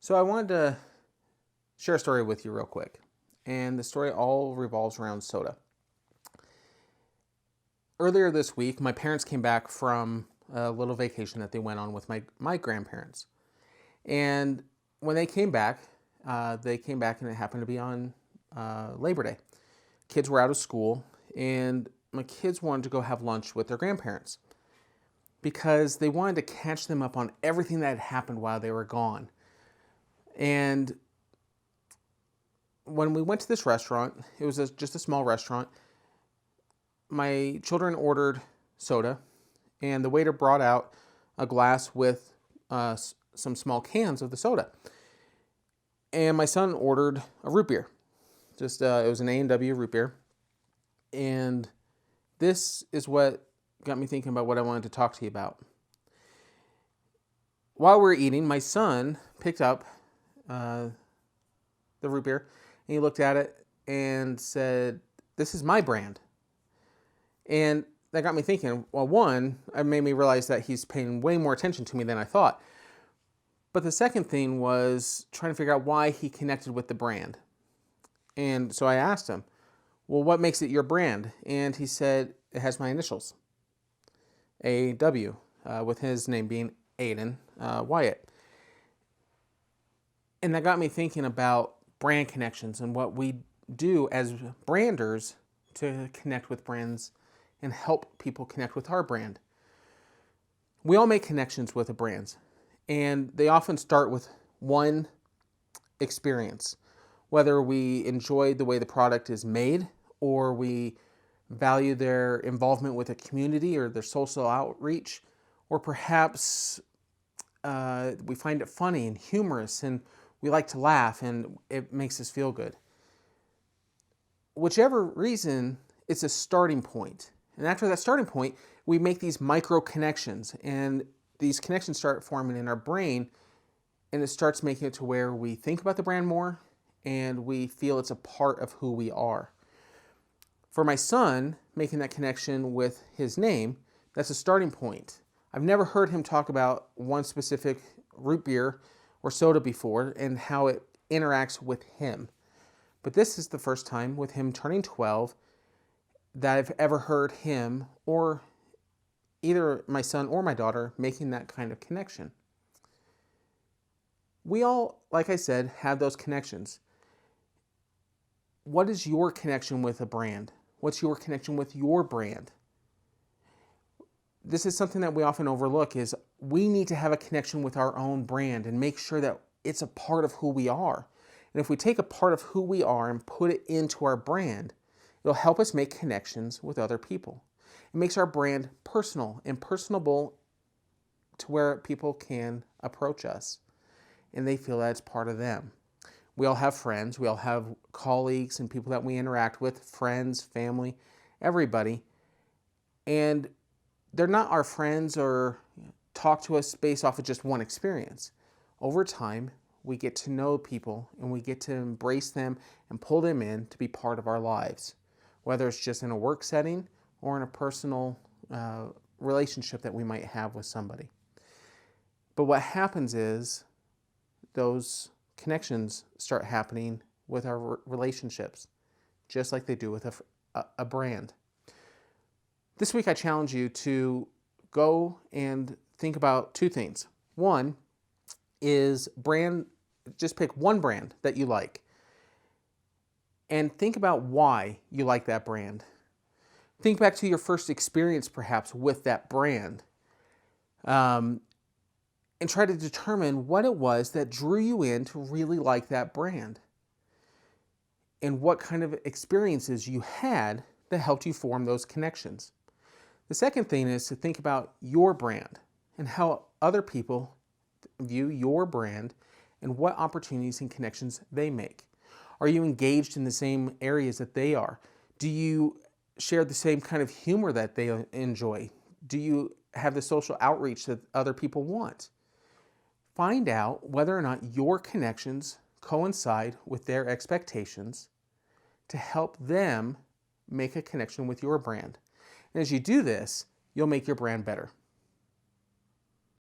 So I wanted to share a story with you real quick. And the story all revolves around soda. Earlier this week, my parents came back from a little vacation that they went on with my grandparents. And when they came back and it happened to be on Labor Day. Kids were out of school, and my kids wanted to go have lunch with their grandparents because they wanted to catch them up on everything that had happened while they were gone. And when we went to this restaurant, it was just a small restaurant. My children ordered soda, and the waiter brought out a glass with some small cans of the soda. And my son ordered a root beer. It was an A&W root beer. And this is what got me thinking about what I wanted to talk to you about. While we were eating, my son picked up the root beer, and he looked at it and said, "This is my brand." And that got me thinking, well, one, it made me realize that he's paying way more attention to me than I thought. But the second thing was trying to figure out why he connected with the brand. And so I asked him, well, what makes it your brand? And he said, it has my initials, A.W., with his name being Aiden Wyatt. And that got me thinking about brand connections and what we do as branders to connect with brands and help people connect with our brand. We all make connections with the brands, and they often start with one experience, whether we enjoy the way the product is made or we value their involvement with a community or their social outreach, or perhaps we find it funny and humorous and we like to laugh and it makes us feel good. Whichever reason, it's a starting point. And after that starting point, we make these micro connections, and these connections start forming in our brain, and it starts making it to where we think about the brand more and we feel it's a part of who we are. For my son, making that connection with his name, that's a starting point. I've never heard him talk about one specific root beer or soda before and how it interacts with him. But this is the first time with him turning 12 that I've ever heard him or either my son or my daughter making that kind of connection. We all, like I said, have those connections. What is your connection with a brand? What's your connection with your brand? This is something that we often overlook, is we need to have a connection with our own brand and make sure that it's a part of who we are. And if we take a part of who we are and put it into our brand, it'll help us make connections with other people. It makes our brand personal and personable to where people can approach us and they feel that it's part of them. We all have friends, we all have colleagues and people that we interact with, friends, family, everybody. And they're not our friends or talk to us based off of just one experience. Over time, we get to know people and we get to embrace them and pull them in to be part of our lives, whether it's just in a work setting or in a personal relationship that we might have with somebody. But what happens is those connections start happening with our relationships, just like they do with a brand. This week I challenge you to go and think about two things. One is just pick one brand that you like and think about why you like that brand. Think back to your first experience perhaps with that brand, and try to determine what it was that drew you in to really like that brand and what kind of experiences you had that helped you form those connections. The second thing is to think about your brand and how other people view your brand and what opportunities and connections they make. Are you engaged in the same areas that they are? Do you share the same kind of humor that they enjoy? Do you have the social outreach that other people want? Find out whether or not your connections coincide with their expectations to help them make a connection with your brand. And as you do this, you'll make your brand better.